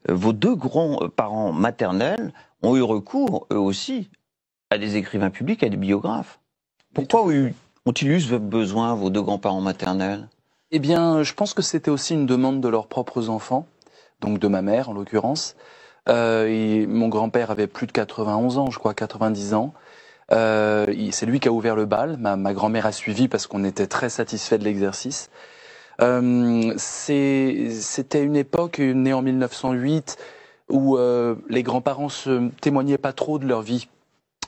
vos deux grands-parents maternels ont eu recours, eux aussi, à des écrivains publics, à des biographes. Pourquoi ont-ils eu besoin, vos deux grands-parents maternels? Eh bien, je pense que c'était aussi une demande de leurs propres enfants, donc de ma mère en l'occurrence. Mon grand-père avait plus de 91 ans, je crois 90 ans. C'est lui qui a ouvert le bal. Ma grand-mère a suivi parce qu'on était très satisfait de l'exercice. C'était une époque née en 1908 où les grands-parents se témoignaient pas trop de leur vie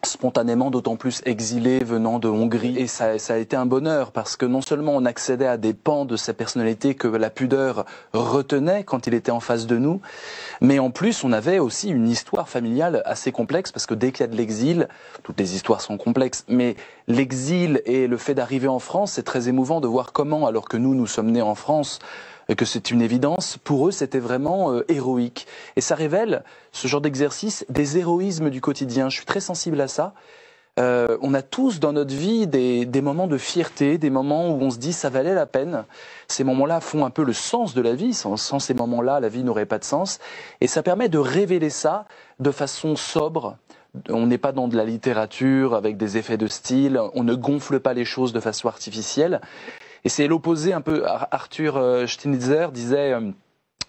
spontanément, d'autant plus exilés venant de Hongrie. Et ça a été un bonheur parce que non seulement on accédait à des pans de sa personnalité que la pudeur retenait quand il était en face de nous, mais en plus on avait aussi une histoire familiale assez complexe parce que dès qu'il y a de l'exil, toutes les histoires sont complexes, mais l'exil et le fait d'arriver en France, c'est très émouvant de voir comment, alors que nous sommes nés en France, et que c'est une évidence, pour eux c'était vraiment héroïque. Et ça révèle, ce genre d'exercice, des héroïsmes du quotidien. Je suis très sensible à ça. On a tous dans notre vie des moments de fierté, des moments où on se dit ça valait la peine. Ces moments-là font un peu le sens de la vie. Sans ces moments-là, la vie n'aurait pas de sens. Et ça permet de révéler ça de façon sobre. On n'est pas dans de la littérature avec des effets de style. On ne gonfle pas les choses de façon artificielle. Et c'est l'opposé un peu. Arthur Schnitzer disait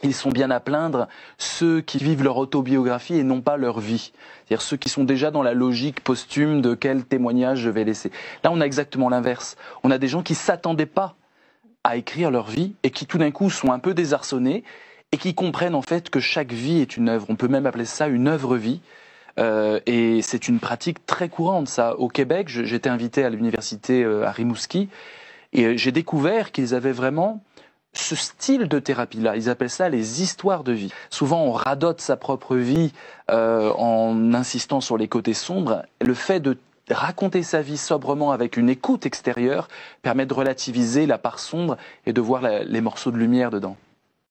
ils sont bien à plaindre ceux qui vivent leur autobiographie et non pas leur vie. C'est-à-dire ceux qui sont déjà dans la logique posthume de quel témoignage je vais laisser. Là, on a exactement l'inverse. On a des gens qui s'attendaient pas à écrire leur vie et qui tout d'un coup sont un peu désarçonnés et qui comprennent en fait que chaque vie est une œuvre. On peut même appeler ça une œuvre-vie. Et c'est une pratique très courante, ça. Au Québec, j'étais invité à l'université à Rimouski. Et j'ai découvert qu'ils avaient vraiment ce style de thérapie-là. Ils appellent ça les histoires de vie. Souvent, on radote sa propre vie en insistant sur les côtés sombres. Le fait de raconter sa vie sobrement avec une écoute extérieure permet de relativiser la part sombre et de voir les morceaux de lumière dedans.